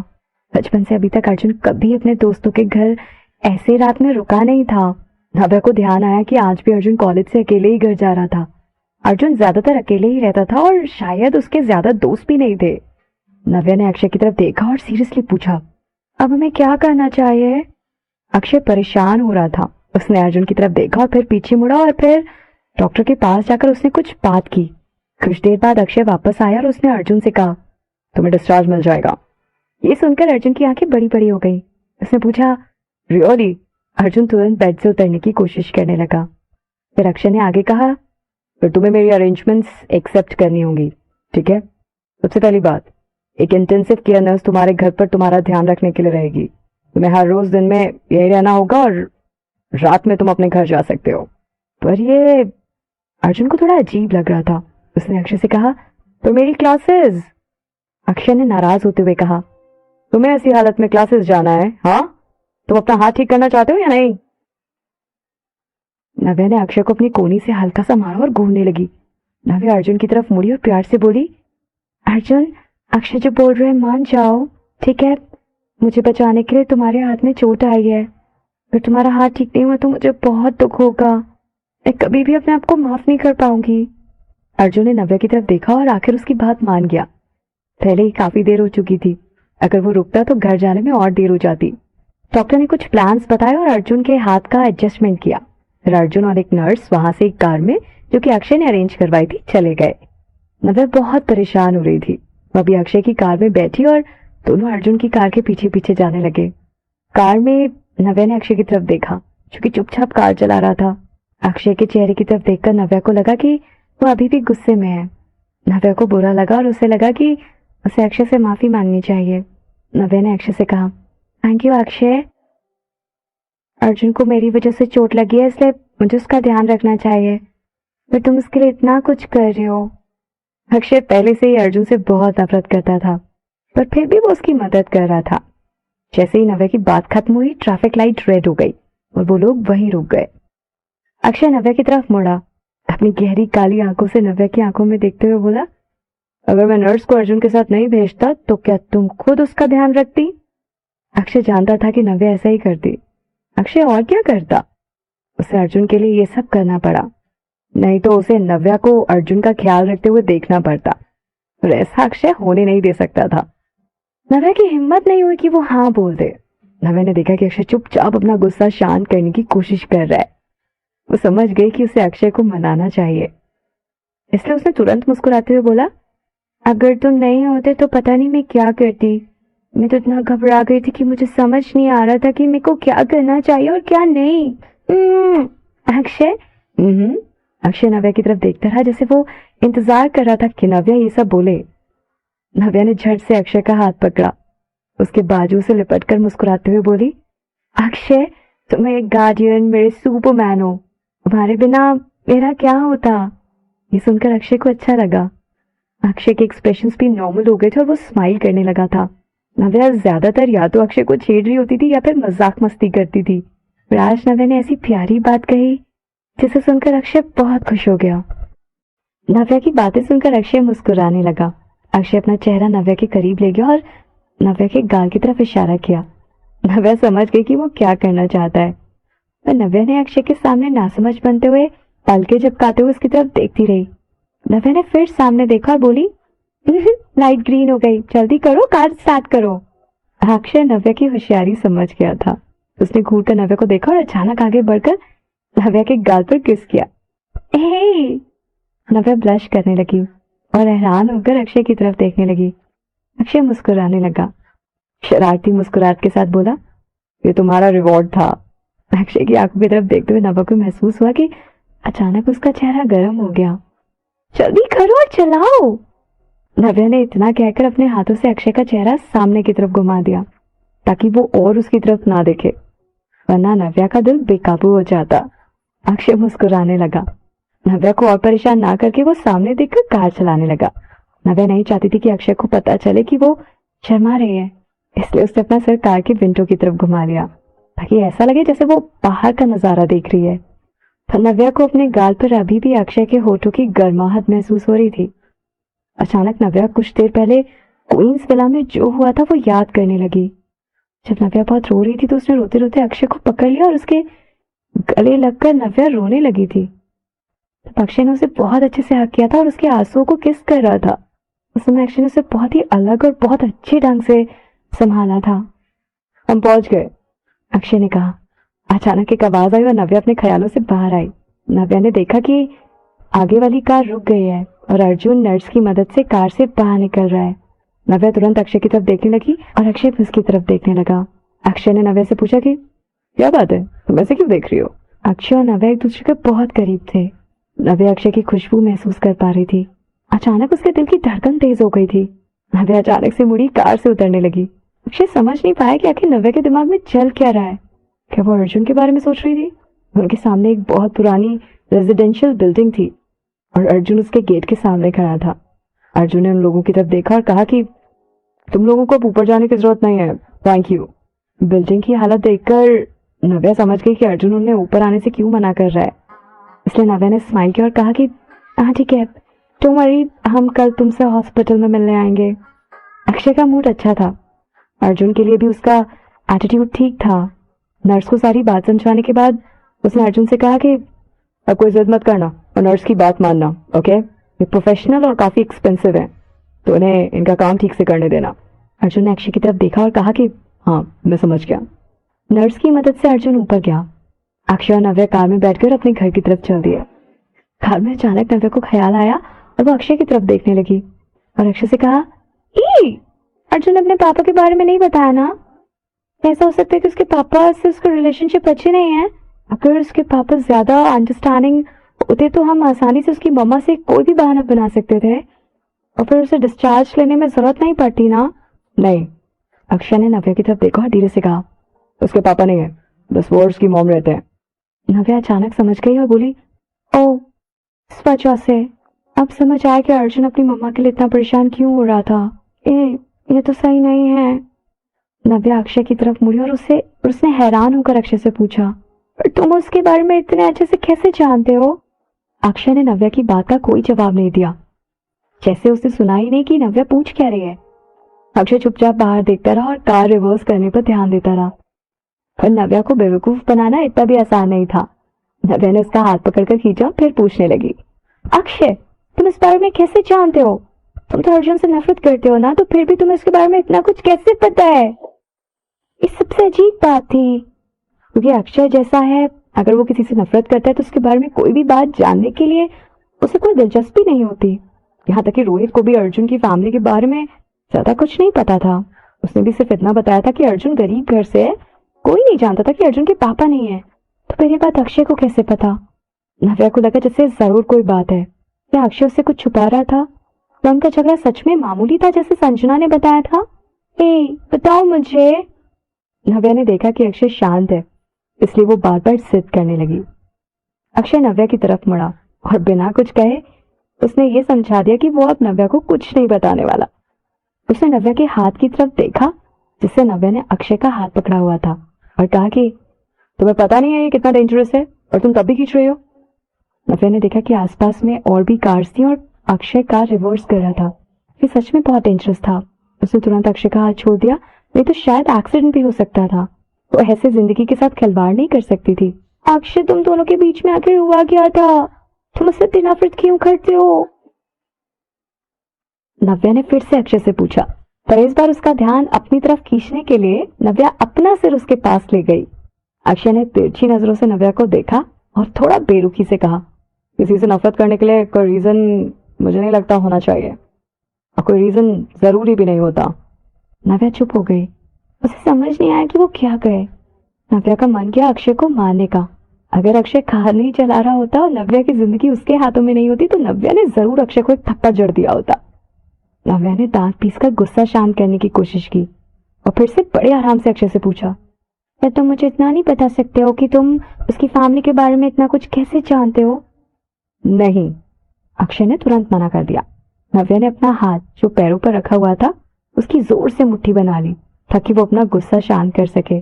बचपन से अभी तक अर्जुन कभी अपने दोस्तों के घर ऐसे रात में रुका नहीं था। नव्या को ध्यान आया कि आज भी अर्जुन कॉलेज से अकेले ही घर जा रहा था। अर्जुन ज्यादातर अकेले ही रहता था और शायद उसके ज्यादा दोस्त भी नहीं थे। नव्या ने अक्षय की तरफ देखा और सीरियसली पूछा, अब हमें क्या करना चाहिए? अक्षय परेशान हो रहा था। उसने अर्जुन की तरफ देखा और फिर पीछे मुड़ा और फिर डॉक्टर के पास जाकर उसने कुछ बात की। कुछ देर बाद अक्षय वापस आया और उसने अर्जुन से कहा, तुम्हें डिस्चार्ज मिल जाएगा। ये सुनकर अर्जुन की आंखें बड़ी बड़ी हो गई। उसने पूछा, रियली? अर्जुन तुरंत बेड से उतरने की कोशिश करने लगा। फिर अक्षय ने आगे कहा, फिर तुम्हें मेरी अरेंजमेंट्स एक्सेप्ट करनी होंगी, ठीक है? सबसे पहली बात, एक इंटेंसिव केयर नर्स तुम्हारे घर पर तुम्हारा ध्यान रखने के लिए रहेगी। तुम्हें हर रोज दिन में यही रहना होगा और रात में तुम अपने घर जा सकते हो। पर ये अर्जुन को थोड़ा अजीब लग रहा था। उसने अक्षय से कहा, तो मेरी क्लासेस? अक्षय ने नाराज होते हुए कहा, तुम्हें ऐसी हालत में क्लासेस जाना है? हाँ, तुम अपना हाथ ठीक करना चाहते हो या नहीं? नव्या ने अक्षय को अपनी कोनी से हल्का सा मारा और घूरने लगी। नव्या अर्जुन की तरफ मुड़ी और प्यार से बोली, अर्जुन, अक्षय जो बोल रहे हैं मान जाओ, ठीक है? मुझे बचाने के लिए तुम्हारे हाथ में चोट आई है। अगर तुम्हारा हाथ ठीक नहीं हुआ तो मुझे बहुत दुख होगा। मैं कभी भी अपने आप को माफ नहीं कर पाऊंगी। अर्जुन ने नव्या की तरफ देखा और आखिर उसकी बात मान गया। पहले ही काफी देर हो चुकी थी। अगर वो रुकता तो घर जाने में और देर हो जाती। डॉक्टर ने कुछ प्लान्स बताए और अर्जुन के हाथ का एडजस्टमेंट किया। फिर अर्जुन और एक नर्स वहां से एक कार में, जो कि अक्षय ने अरेंज करवाई थी, चले गए। नव्या बहुत परेशान हो रही थी। वह भी अक्षय की कार में बैठी और दोनों अर्जुन की कार के पीछे पीछे जाने लगे। कार में नव्या ने अक्षय की तरफ देखा, जो कि चुपचाप कार चला रहा था। अक्षय के चेहरे की तरफ देखकर नव्या को लगा कि वो अभी भी गुस्से में है। नव्या को बुरा लगा और उसे लगा कि उसे अक्षय से माफी मांगनी चाहिए। नव्या ने अक्षय से कहा, थैंक यू अक्षय। अर्जुन को मेरी वजह से चोट लगी है, इसलिए मुझे उसका ध्यान रखना चाहिए। पर तुम उसके लिए इतना कुछ कर रहे हो। अक्षय पहले से ही अर्जुन से बहुत नफरत करता था, पर फिर भी वो उसकी मदद कर रहा था। जैसे ही नव्या की बात खत्म हुई, ट्रैफिक लाइट रेड हो गई और वो लोग वहीं रुक गए। अक्षय नव्या की तरफ मुड़ा, अपनी गहरी काली आंखों से नव्या की आंखों में देखते हुए बोला, अगर मैं नर्स को अर्जुन के साथ नहीं भेजता तो क्या तुम खुद उसका ध्यान रखती? अक्षय जानता था कि नव्या ऐसा ही करती। अक्षय और क्या करता? उसे अर्जुन के लिए ये सब करना पड़ा, नहीं तो उसे नव्या को अर्जुन का ख्याल रखते हुए देखना पड़ता, और ऐसा अक्षय होने नहीं दे सकता था। नव्या की हिम्मत नहीं हुई कि वो हाँ बोल दे। नव्या ने देखा कि अक्षय चुपचाप अपना गुस्सा शांत करने की कोशिश कर रहा है। वो समझ गई कि उसे अक्षय को मनाना चाहिए, इसलिए उसने तुरंत मुस्कुराते हुए बोला, अगर तुम नहीं होते तो पता नहीं मैं क्या करती। मैं तो इतना घबरा गई थी कि मुझे समझ नहीं आ रहा था कि मेरे को क्या करना चाहिए और क्या नहीं। अक्षय अक्षय नव्या की तरफ देखता रहा, जैसे वो इंतजार कर रहा था कि नव्या ये सब बोले। नव्या ने झट से अक्षय का हाथ पकड़ा, उसके बाजू से लिपटकर मुस्कुराते हुए बोली, अक्षय तुम मेरे गार्डियन, मेरे सुपरमैन हो, तुम्हारे बिना मेरा क्या होता? ये सुनकर अक्षय को अच्छा लगा। अक्षय के एक्सप्रेशंस भी नॉर्मल हो गए थे और वो स्माइल करने लगा था। नव्या ज्यादातर या तो अक्षय को छेड़ रही होती थी या फिर मजाक मस्ती करती थी, पर आज नव्या ने ऐसी प्यारी बात कही जिसे सुनकर अक्षय बहुत खुश हो गया। नव्या की बातें सुनकर अक्षय मुस्कुराने लगा। अक्षय अपना चेहरा नव्या के करीब ले गया और नव्या के गाल की तरफ इशारा किया। नव्या समझ गई कि वो क्या करना चाहता है, पर नव्या ने अक्षय के सामने नासमझ बनते हुए पलके झपकाते हुए उसकी तरफ देखती रही। नव्या ने फिर सामने देखा और बोली, लाइट ग्रीन हो गई, जल्दी करो, कार स्टार्ट करो। अक्षय नव्या की होशियारी समझ गया था। उसने घूरकर नव्या को देखा और अचानक आगे बढ़कर नव्या के गाल पर किस किया। हे! नव्या ब्लश करने लगी और हैरान होकर अक्षय की तरफ देखने लगी। अक्षय मुस्कुराने लगा, शरारती मुस्कुराहट के साथ बोला, ये तुम्हारा रिवॉर्ड था। अक्षय की आंखों की तरफ देखते हुए नव्या को महसूस हुआ कि अचानक उसका चेहरा गर्म हो गया। जल्दी करो और चलाओ। नव्या ने इतना कहकर अपने हाथों से अक्षय का चेहरा सामने की तरफ घुमा दिया ताकि वो और उसकी तरफ ना देखे, वरना नव्या का दिल बेकाबू हो जाता। अक्षय मुस्कुराने लगा। नव्या को और परेशान ना करके वो सामने देखकर कार चलाने लगा। नव्या नहीं चाहती थी कि अक्षय को पता चले कि वो शर्मा रही है, इसलिए उसने अपना सर कार के विंडो की तरफ घुमा लिया ताकि ऐसा लगे जैसे वो बाहर का नजारा देख रही है। पर नव्या को अपने गाल पर अभी भी अक्षय के होठों की गर्माहट महसूस हो रही थी। अचानक नव्या कुछ देर पहले क्वींस विला में जो हुआ था वो याद करने लगी। जब नव्या बहुत रो रही थी तो उसने रोते रोते अक्षय को पकड़ लिया और उसके गले लगकर नव्या रोने लगी थी। तब अक्षय ने उसे बहुत अच्छे से हक किया था और उसके आंसुओं को किस कर रहा था। उस समय अक्षय ने उसे बहुत ही अलग और बहुत अच्छे ढंग से संभाला था। हम पहुंच गए, अक्षय ने कहा। अचानक एक आवाज आई और नव्या अपने ख्यालों से बाहर आई। नव्या ने देखा कि आगे वाली कार रुक गई है और अर्जुन नर्स की मदद से कार से बाहर निकल रहा है। नव्या तुरंत अक्षय की तरफ देखने लगी और अक्षय भी उसकी तरफ देखने लगा। अक्षय ने नव्या से पूछा कि क्या बात है, तुम ऐसे क्यों देख रही हो? अक्षय और नव्या एक दूसरे के बहुत करीब थे। नव्या अक्षय की खुशबू महसूस कर पा रही थी। अचानक उसके दिल की धड़कन तेज हो गई थी। नव्या अचानक से मुड़ी कार से उतरने लगी। अक्षय समझ नहीं पाया कि आखिर नव्या के दिमाग में चल क्या रहा है। क्या वो अर्जुन के बारे में सोच रही थी? उनके सामने एक बहुत पुरानी रेजिडेंशियल बिल्डिंग थी और अर्जुन उसके गेट के सामने खड़ा था। अर्जुन ने उन लोगों की तरफ देखा और कहा कि तुम लोगों को अब ऊपर जाने की जरूरत नहीं है, थैंक यू। बिल्डिंग की हालत देखकर नव्या समझ गई कि अर्जुन उन्हें ऊपर आने से क्यों मना कर रहा है, इसलिए नव्या ने स्माइल किया और कहा कि हाँ ठीक है, डोंट वरी, हम कल तुमसे हॉस्पिटल में मिलने आएंगे। अक्षय का मूड अच्छा था। अर्जुन के लिए भी उसका एटीट्यूड ठीक था। नर्स को सारी बात समझाने के बाद उसने अर्जुन से कहा कि अब कोई जिद मत करना और नर्स की बात मानना, ओके? ये प्रोफेशनल और काफी एक्सपेंसिव है, तो उन्हें इनका काम ठीक से करने देना। अर्जुन ने अक्षय की तरफ देखा और कहा कि हाँ, मैं समझ गया। नर्स की मदद से अर्जुन ऊपर गया। अक्षय और नव्या कार में बैठकर अपने घर की तरफ चल दिए। कार में अचानक नव्या को ख्याल आया और वो अक्षय की तरफ देखने लगी और अक्षय से कहा, ई अर्जुन ने अपने पापा के बारे में नहीं बताया ना? ऐसा हो सकता है कि उसके पापा से उसका रिलेशनशिप अच्छे नहीं है। अगर उसके पापा ज्यादा अंडरस्टैंडिंग होते तो हम आसानी से उसकी मम्मा से कोई भी बहाना बना सकते थे और फिर उसे डिस्चार्ज लेने में जरूरत नहीं पड़ती ना। नहीं, अक्षय ने नव्या की तरफ देखा और धीरे से कहा, उसके पापा नहीं है, बस वो और उसकी मॉम रहते हैं। नव्या अचानक समझ गई और बोली, ओ, इस वजह से। अब समझ आया कि अर्जुन अपनी मम्मा के लिए इतना परेशान क्यों हो रहा था। ये तो सही नहीं है। नव्या अक्षय की तरफ मुड़ी और उसने हैरान होकर अक्षय से पूछा, पर तुम उसके बारे में इतने अच्छे से कैसे जानते हो? अक्षय ने नव्या की बात का कोई जवाब नहीं दिया, जैसे उसे सुना ही नहीं कि नव्या पूछ क्या रही है। अक्षय चुपचाप बाहर देखता रहा और कार रिवर्स करने पर ध्यान देता रहा। पर नव्या को बेवकूफ बनाना इतना भी आसान नहीं था। नव्या ने उसका हाथ पकड़कर खींचा, फिर पूछने लगी, अक्षय तुम इस बारे में कैसे जानते हो? तुम तो अर्जुन से नफरत करते हो ना, तो फिर भी तुम्हें इसके बारे में इतना कुछ कैसे पता है? ये सबसे अजीब बात थी, क्योंकि अक्षय जैसा है, अगर वो किसी से नफरत करता है तो उसके बारे में कोई भी बात जानने के लिए उसे कोई दिलचस्पी नहीं होती। यहाँ तक कि रोहित को भी अर्जुन की फैमिली के बारे में ज्यादा कुछ नहीं पता था। उसने भी सिर्फ इतना बताया था कि अर्जुन गरीब घर से है। कोई नहीं जानता था कि अर्जुन के पापा नहीं है। तो फिर ये बात अक्षय को कैसे पता? नव्या को लगा जैसे जरूर कोई बात है, क्या अक्षय उससे कुछ छुपा रहा था? क्या उनका झगड़ा सच में मामूली था जैसे संजना ने बताया था? बताओ मुझे। नव्या ने देखा कि अक्षय शांत है, इसलिए वो बार बार जिद करने लगी। अक्षय नव्या की तरफ मुड़ा और बिना कुछ कहे उसने ये समझा दिया कि वो अब नव्या को कुछ नहीं बताने वाला। उसने नव्या के हाथ की तरफ देखा, जिससे नव्या ने अक्षय का हाथ पकड़ा हुआ था, और कहा कि तुम्हें पता नहीं है ये कितना डेंजरस है और तुम तब भी खींच रही हो। नव्या ने देखा कि आसपास में और भी कार्स थी और अक्षय कार रिवर्स कर रहा था। ये सच में बहुत डेंजरस था। उसने तुरंत अक्षय का हाथ छोड़ दिया, नहीं तो शायद एक्सीडेंट भी हो सकता था। वो ऐसे जिंदगी के साथ खिलवाड़ नहीं कर सकती थी। अक्षय तुम दोनों के बीच में आखिर हुआ क्या था? तुम उससे इतनी नफरत क्यों करते हो? नव्या ने फिर से अक्षय से पूछा, पर इस बार उसका ध्यान अपनी तरफ खींचने के लिए नव्या अपना सिर उसके पास ले गई। अक्षय ने तिरछी नजरों से नव्या को देखा और थोड़ा बेरुखी से कहा, किसी से नफरत करने के लिए कोई रीजन मुझे नहीं लगता होना चाहिए, और कोई रीजन जरूरी भी नहीं होता। नव्या चुप हो गई। उसे समझ नहीं आया कि वो क्या कहे। नव्या का मन किया अक्षय को मारने का। अगर अक्षय कार नहीं चला रहा होता और नव्या की जिंदगी उसके हाथों में नहीं होती तो नव्या ने जरूर अक्षय को एक थप्पड़ जड़ दिया होता। नव्या ने दांत पीसकर गुस्सा शांत करने की कोशिश की और फिर से बड़े आराम से अक्षय से पूछा, क्या तुम मुझे इतना नहीं बता सकते हो कि तुम उसकी फैमिली के बारे में इतना कुछ कैसे जानते हो? नहीं, अक्षय ने तुरंत मना कर दिया। नव्या ने अपना हाथ जो पैरों पर रखा हुआ था उसकी जोर से मुट्ठी बना ली ताकि वो अपना गुस्सा शांत कर सके।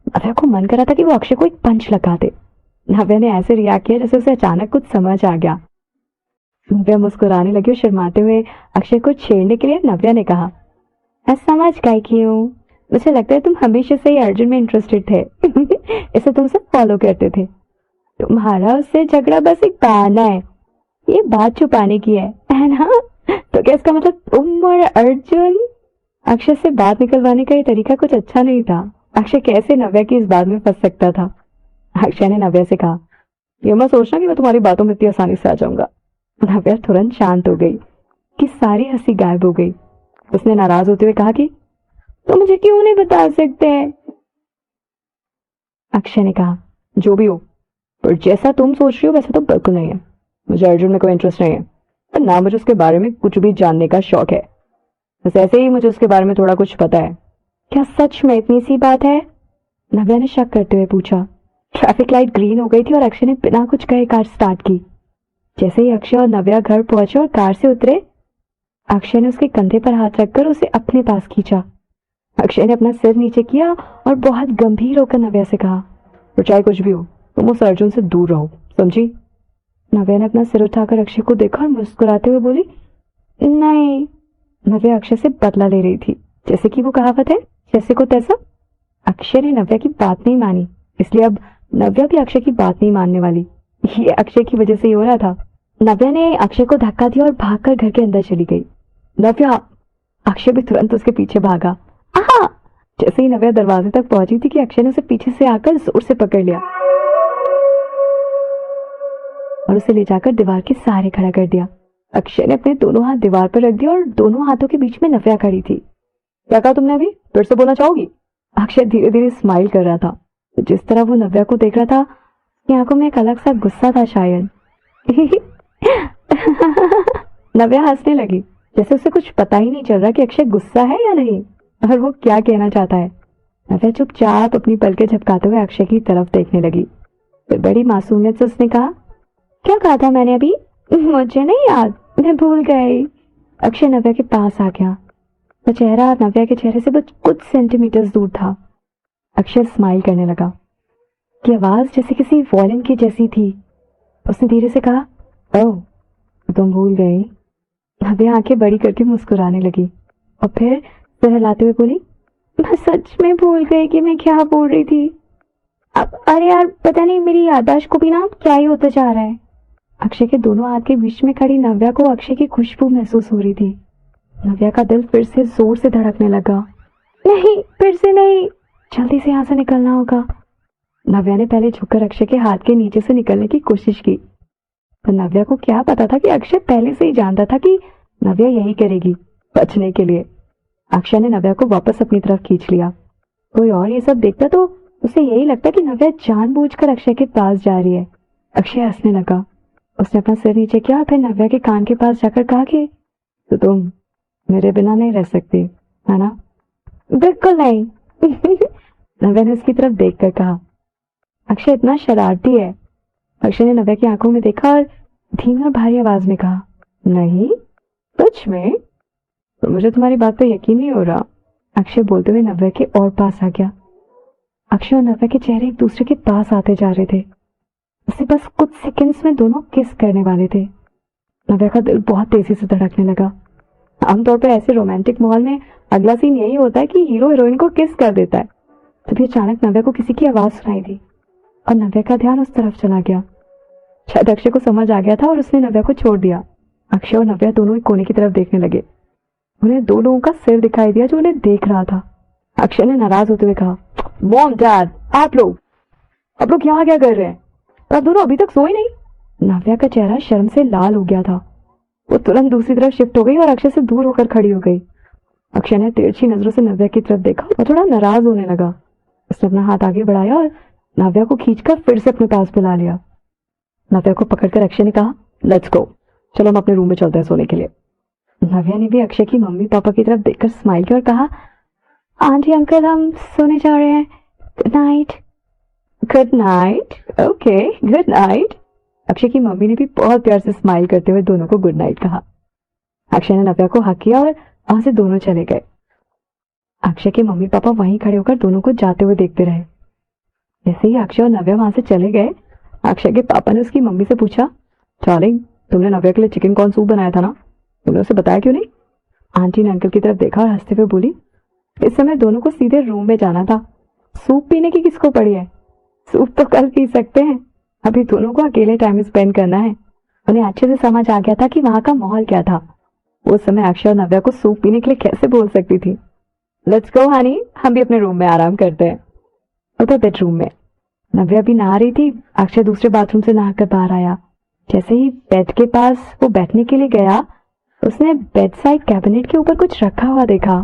नव्या को मन करा था कि वो अक्षय को एक पंच लगा दे। नव्या ने ऐसे रिएक्ट किया जैसे उसे अचानक कुछ समझ आ गया। नव्या मुस्कुराने लगी और शर्माते हुए अक्षय को छेड़ने के लिए नव्या ने कहा, मैं समझ गई क्यों। मुझे लगता है तुम हमेशा से ही अर्जुन में इंटरेस्टेड थे इसे तुमसे फॉलो करते थे। तुम्हारा उससे झगड़ा बस एक बहाना है, ये बात छुपाने की है ना? तो क्या इसका मतलब तुम और अर्जुन? अक्षय से बात निकलवाने का ये तरीका कुछ अच्छा नहीं था। अक्षय कैसे नव्या की इस बात में फंस सकता था? अक्षय ने नव्या से कहा, ये मत सोचना कि मैं तुम्हारी बातों में इतनी आसानी से आ जाऊंगा। नव्या तुरंत शांत हो गई कि सारी हंसी गायब हो गई। उसने नाराज होते हुए कहा कि तो मुझे क्यों नहीं बता सकते? अक्षय ने कहा, जो भी हो, पर जैसा तुम सोच रही हो वैसा तो बिल्कुल नहीं है। मुझे अर्जुन में कोई इंटरेस्ट नहीं है और ना मुझे उसके बारे में कुछ भी जानने का शौक है। बस ऐसे ही मुझे उसके बारे में थोड़ा कुछ पता है। क्या सच में इतनी सी बात है? नव्या ने शक करते हुए पूछा। ट्रैफिक लाइट ग्रीन हो गई थी और अक्षय ने बिना कुछ कहे कार स्टार्ट की। जैसे ही अक्षय और नव्या घर पहुंचे और कार से उतरे, अक्षय ने उसके कंधे पर हाथ रखकर उसे अपने पास खींचा। अक्षय ने अपना सिर नीचे किया और बहुत गंभीर होकर नव्या से कहा, और चाहे कुछ भी हो तुम उस अर्जुन से दूर रहो, समझी? नव्या ने अपना सिर उठाकर अक्षय को देखा और मुस्कुराते हुए बोली, नहीं। नव्या अक्षय से बदला ले रही थी, जैसे कि वो कहावत है, जैसे को तैसा। अक्षय ने नव्या की बात नहीं मानी, इसलिए अब नव्या भी अक्षय की बात नहीं मानने वाली। ये अक्षय की वजह से ही हो रहा था। नव्या ने अक्षय को धक्का दिया और भागकर घर के अंदर चली गई। नव्या! अक्षय भी तुरंत उसके पीछे भागा। आहा! जैसे ही नव्या दरवाजे तक पहुंची थी कि अक्षय ने उसे पीछे से आकर जोर से पकड़ लिया और उसे ले जाकर दीवार के सहारे खड़ा कर दिया। अक्षय ने अपने दोनों हाथ दीवार पर रख दिया और दोनों हाथों के बीच में नव्या खड़ी थी। क्या कहा तुमने अभी? फिर से बोलना चाहोगी? अक्षय धीरे धीरे स्माइल कर रहा था। जिस तरह वो नव्या को देख रहा था, उसकी आंखों में एक अलग सा गुस्सा था शायद। नव्या हंसने लगी, जैसे उसे कुछ पता ही नहीं चल रहा कि अक्षय गुस्सा है या नहीं और वो क्या कहना चाहता है। नव्या चुपचाप अपनी पलकें झपकाते हुए अक्षय की तरफ देखने लगी। फिर बड़ी मासूमियत से उसने कहा, क्या कहा था मैंने अभी? मुझे नहीं याद, मैं भूल गई। अक्षय नव्या के पास आ गया। वो चेहरा नव्या के चेहरे से बस कुछ सेंटीमीटर दूर था। अक्षय स्माइल करने लगा कि आवाज जैसे किसी वॉयलिन की जैसी थी। उसने धीरे से कहा, ओह तुम भूल गई। नव्या आंखें बड़ी करके मुस्कुराने लगी और फिर सिर हिलाते हुए बोली, मैं सच में भूल गई कि मैं क्या बोल रही थी। अब अरे यार पता नहीं मेरी याददाश्त को भी ना क्या ही होता जा रहा है। अक्षय के दोनों हाथ के बीच में खड़ी नव्या को अक्षय की खुशबू महसूस हो रही थी। नव्या का दिल फिर से जोर से धड़कने लगा। नहीं, फिर से नहीं, जल्दी से यहाँ से निकलना होगा। नव्या ने पहले झुककर अक्षय के हाथ के नीचे से निकलने की कोशिश की, पर नव्या को क्या पता था कि अक्षय पहले से ही जानता था कि नव्या यही करेगी बचने के लिए। अक्षय ने नव्या को वापस अपनी तरफ खींच लिया। कोई और ये सब देखता तो उसे यही लगता कि नव्या जानबूझकर अक्षय के पास जा रही है। अक्षय हंसने लगा। उसने अपना सिर नीचे किया और फिर नव्या के कान के पास जाकर कहा कि तो तुम मेरे बिना नहीं रह सकती, है ना? बिल्कुल नहीं। नव्या ने उसकी तरफ देखकर कहा। अक्षय इतना शरारती है। अक्षय ने नव्या की आंखों में देखा और धीमी और भारी आवाज में कहा, नहीं सच में? तो मुझे तुम्हारी बात पे यकीन नहीं हो रहा। अक्षय बोलते हुए नव्या के और पास आ गया। अक्षय और नव्या के चेहरे एक दूसरे के पास आते जा रहे थे। उसे बस कुछ सेकंड्स में दोनों किस करने वाले थे। नव्या का दिल बहुत तेजी से धड़कने लगा। आमतौर पर ऐसे रोमांटिक माहौल में अगला सीन यही होता है कि हीरो हीरोइन को किस कर देता है। तभी अचानक नव्या को किसी की आवाज सुनाई दी और नव्या का ध्यान उस तरफ चला गया। शायद अक्षय को समझ आ गया था और उसने नव्या को छोड़ दिया। अक्षय और नव्या दोनों एक कोने की तरफ देखने लगे। उन्हें दो लोगों का सिर दिखाई दिया जो उन्हें देख रहा था। अक्षय ने नाराज होते हुए कहा, मॉम डैड आप लोग यहाँ क्या कर रहे हैं? आप दोनों अभी तक सोए नहीं? नव्या का चेहरा शर्म से लाल हो गया था। वो तुरंत दूसरी तरफ शिफ्ट हो गई और अक्षय से दूर होकर खड़ी हो गई। अक्षय ने तिरछी नजरों से नव्या की तरफ देखा और थोड़ा नाराज होने लगा। उसने अपना हाथ आगे बढ़ाया और नव्या को खींचकर फिर से अपने पास बुला लिया। नव्या को पकड़कर अक्षय ने कहा, लेट्स गो, चलो हम अपने रूम में चलते हैं सोने के लिए। नव्या ने भी अक्षय की मम्मी पापा की तरफ देखकर स्माइल किया और कहा, आंटी अंकल हम सोने जा रहे हैं, good night. Good night, okay good night. Akshay की मम्मी ने भी बहुत प्यार से स्माइल करते हुए दोनों को गुड नाइट कहा। अक्षय ने नव्या को हक किया और वहां से दोनों चले गए। अक्षय के मम्मी पापा वहीं खड़े होकर दोनों को जाते हुए देखते रहे। जैसे ही अक्षय और नव्या वहां से चले गए, अक्षय के पापा ने उसकी मम्मी से पूछा, डार्लिंग तुमने नव्या के लिए चिकन कॉर्न सूप बनाया था ना, तुमने उसे बताया क्यों नहीं? आंटी ने अंकल की तरफ देखा और हंसते हुए बोली, इस समय दोनों को सीधे रूम में जाना था, सूप पीने की किसको पड़ी है? सूप तो कल पी सकते हैं, अभी दोनों को अकेले टाइम स्पेंड करना है। उन्हें अच्छे से समझ आ गया था कि वहां का माहौल क्या था। उस समय अक्षय और नव्या को सूप पीने के लिए कैसे बोल सकती थी। लेट्स गो हनी, हम भी अपने रूम में आराम करते हैं। उधर बेडरूम में नव्या भी नहा रही थी। अक्षय दूसरे बाथरूम से नहाकर बाहर आया। जैसे ही बेड के पास वो बैठने के लिए गया, उसने बेड साइड कैबिनेट के ऊपर कुछ रखा हुआ देखा।